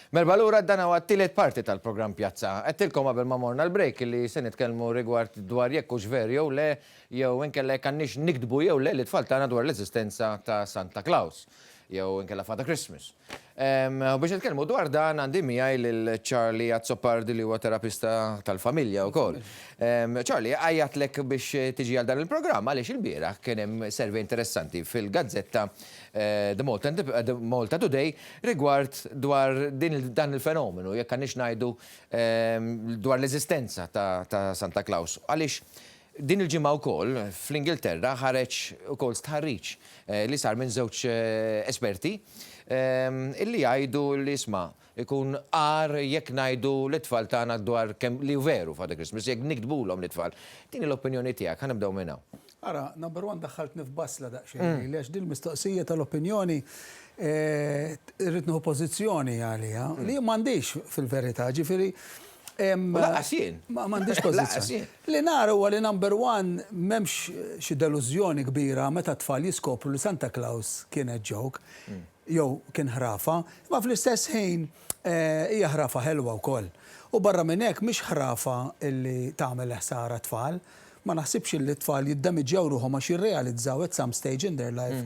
Merba l-ura d-dana għat-tilet parti tal-program Pjazza. Għettilkom għabel ma morna l-break li se nitkellmu rigward dwar jekk hux ver jew le, jew inkella jekk għandniex nikdbu jew le li tfal tagħna dwar l-eżistenza ta' Santa Claus, jew inkella Father Christmas. Biex nitkellmu dwar dan għandi miegħi lil Charlie Azzopardi li huwa terapista tal-familja wkoll. Charlie, għajjatlek biex tiġi għal dan il-programm għaliex il-bieraħ kien hemm servi interessanti fil-gazzetta The Malta Today rigward dwar dan il-fenomenu, jekk għandix ngħidu dwar l-eżistenza ta' Santa Claus. Għaliex din il-ġimgħa wkoll fl-Ingilterra ħareġ ukoll stħarriġ li sar minn żewġ esperti illi jgħidu li isma' ikun għar jekk ngħidu l-itfal tagħna dwar kemm li veru Father Christmas, jekk nikdbulhom l-itfal. Din l-opinjoni tiegħek, ħanibdew minn hawn. Ara, number one daħħaltni f'basla daqsxejn, għax din mistoqsija tal-opinjoni irrid nieħu pożizzjoni għaliha li m'għandix fil-verità, ġifieri Laqas jien. M'għandix pożizzjoni. Li nara huwa li number one m'hemmx xi delużjoni kbira meta tfal jiskopru li Santa Claus kienet joke jew kien ħrafa, ma fl-istess ħin hija ħrafa ħelwa wkoll. U barra minn hekk mhix ħrafa illi tagħmel ħsara tfal, ma naħsibx li t-tfal jiddamiġġjaw ruħhom għax jirrealizzaw at some stage in their life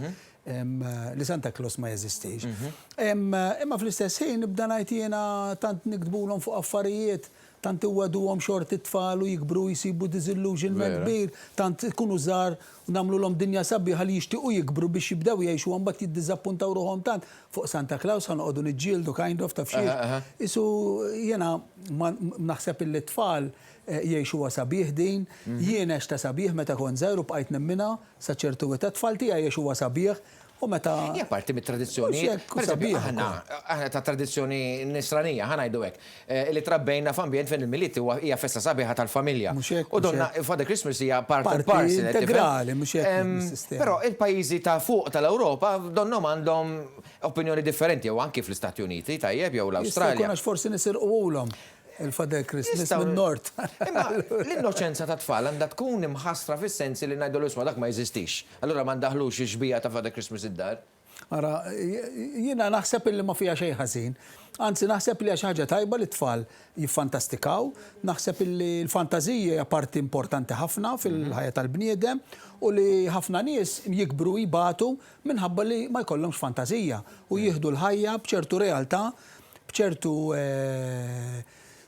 li Santa Claus ma jeżistix. Imma fl-istess ħin nibda ngħid jiena tant nikdbulhom fuq affarijiet, tant iwaduhom xort it-tfal u jikbru jsibu disillusionment kbir, tant ikunu żgħar u nagħmluhom dinja sabiħa li jixtiequ jikbru biex jibdew jgħixu mbagħad jiddiżappuntaw ruħhom tant fuq Santa Claus ħanoqogħdu niġġieldu kind of taf xi. Isu jiena naħseb il-tfal jgħixu sabiħ din, jien għex ta' sabiħ meta kont żgħir u bqajt nemmina sa ċertu weta tfal tiegħi jgħixu sabiħ. U meta hija parti mit-tradizzjoni. Aħna ta' tradizzjoni nisranija, ħanajdu hekk. Li trabbejna f'ambjent fejn il-miliet hija festa sabiħa tal-familja. U donna Father Christmas hija part and parcel. Integrali, mhux hekk. Però il-pajjiżi ta' fuq tal-Ewropa donhom għandhom opinjoni differenti jew anki fl-Istati Uniti tajjeb jew l-Awstralja. Jkun forsi nisirqulhom il-Father Christmas min-Nord. Imma l-innoċenza ta' tfal għandha tkun imħassra fis-sensi li ngħidu l-isma' dak ma jeżistix. Allura ma ndaħlux ix-xbija ta' Father Christmas id-dar. Ara, jiena naħseb li ma fiha xejn ħażin. Anzi naħseb li xi ħaġa tajba li tfal jiffantastikaw, naħseb li l-fantażija hija parti importanti ħafna fil-ħajja tal-bniedem u li ħafna nies jikbru jibatu minħabba li ma jkollhomx fantażija u jieħdu l-ħajja b'ċertu realtà, b'ċertu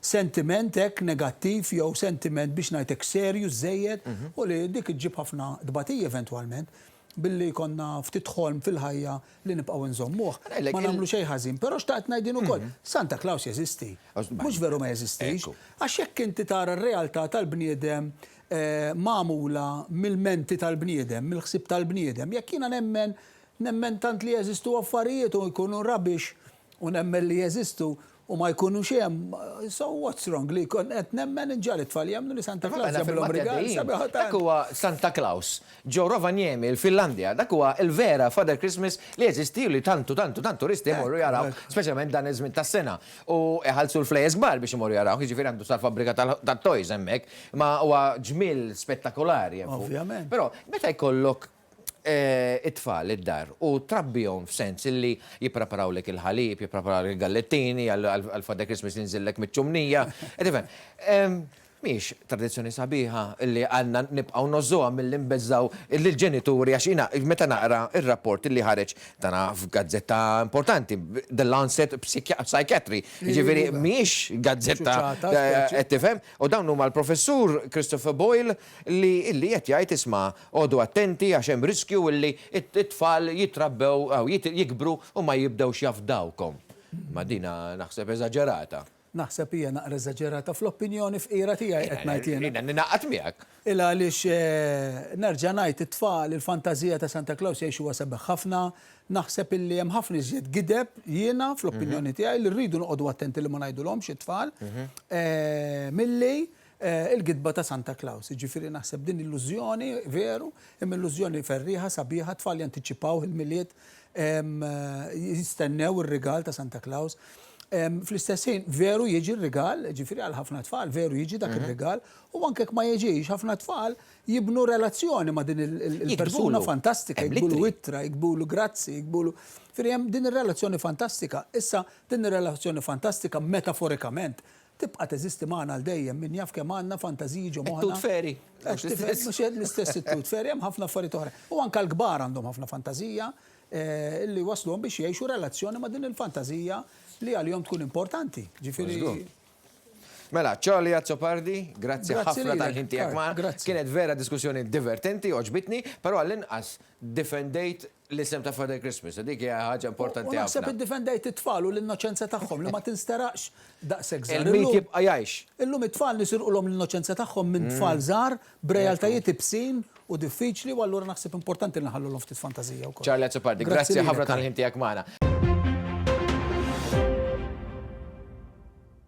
sentiment hekk negattiv jew sentiment biex ngħidlek serju żejjed u li dik iġġib ħafna dbatija eventwalment billi konna ftit ħolm fil-ħajja li nibqgħu nżommuh. Ma nagħmlu xejn ħażin, però xtaqt ngħidin ukoll Santa Claus jeżisti. Mhux veru ma jeżistix, għax jekk inti tara r-realtà tal-bniedem magħmula mill-menti tal-bniedem, mill-ħsieb tal-bniedem, jekk jiena nemmen tant li jeżistu affarijiet u jkunu rabix u nemmen li jeżistu u ma jkunu xehem, so what's wrong li kon qed nemmen inġali tfal jagħmlu li Santa Claus jagħmluhom rigal sabiħa. Dak huwa Santa Claus ġew Rovaniemi il-Finlandja, dak huwa il-vera Father Christmas li jeżisti li tantu turisti jmorru jaraw, speċjalment dan iż-żmien tas-sena. U iħallsu l-flejjes kbar biex imorru jaraw, jiġifieri għandu sal-fabbrika tat-toys hemmhekk, ma huwa ġmiel spettakolari. Ovvjament. Però meta jkollok it-tfal id-dar u trabbihom f'sens illi jippreparaw lek il-ħalib, jippreparaw lek il-gallettini għal-Father Christmas jinżillek mit-ċumnija. Mhix tradizzjoni sabiħa illi għandna nibqgħu nożżuha milli nbeżżaw lill-ġenituri għax jiena meta naqra ir-rapport illi ħareġ tagħna f'gazzetta importanti, The Lancet Psychiatry. Jiġifieri mhix gazzetta qed tifhem u dawn huma l-professur Christopher Boyle li qed jgħid isma' għodu attenti għax hemm riskju illi it-tfal jitrabbew aw jikbru u ma jibdewx jafdawkom. Ma dina naħseb eżaġerata. Naħseb hija naqra eżaġerata fl-opinjoni f'qira tiegħi qed ngħid jiena. Ninaqgħod miegħek. Illa għaliex nerġa' ngħid it-tfal il-fantażija ta' Santa Claus jgħixu sabiħ ħafna, naħseb illi hemm ħafna iżjed gideb jiena fl-opinjoni tiegħi li rridu noqogħdu attenti li ma ngħidulhomx it-tfal milli il-gidba ta' Santa Claus. Jiġifieri naħseb din illużjoni veru, hemm illużjoni ferriħa sabiħa tfal jantiċipaw il-miliet jistennew ir-rigal ta' Santa Claus. Fl-istess ħin veru jiġi r-rigal, ġifieri għal ħafna tfal, veru jiġi dak ir-rigal, u anke ma jiġix ħafna tfal jibnu relazzjoni ma' din il-persuna fantastika, jikbulu ittra, jikbulu grazzi, jikbulu. Firjem din ir-relazzjoni fantastika. Issa din ir-relazzjoni fantastika metaforikament tibqa' teżisti magħna għal dejjem min jaf kemm għandna fantażiji ġo moħħna. Tut feri. Mhux l-istess it-tut feri, hemm ħafna affarijiet oħra. U anke l-kbar għandhom ħafna fantażija li waslhom biex jgħixu relazzjoni ma' din il-fantażija li għal-jom tkun importanti. Ġifieri. Mela, Charlie Azzopardi, grazzi Grazzi ħafna lilek, tal-ħin tiegħek ma' grazzi. kienet vera diskussjoni divertenti, oġbitni, però għall-inqas defendejt l-isem ta' Father Christmas, dik hija ħaġa importanti U naħseb ħafna. id-defendejt it-tfal u l-innoċenza tagħhom li ma tinsteraqx daqshekk żgħar. Il-mit jibqa' jgħix. Illum it-tfal nisirqulhom l-innoċenza tagħhom minn tfal żgħar b'realtajiet ibsin u diffiċli u allura naħseb importanti li naħallulhom ftit fantażija wkoll. Charlie Azzopardi, Grazzi grazzi lilek, ħafna Karl. tal-ħin tiegħek magħna.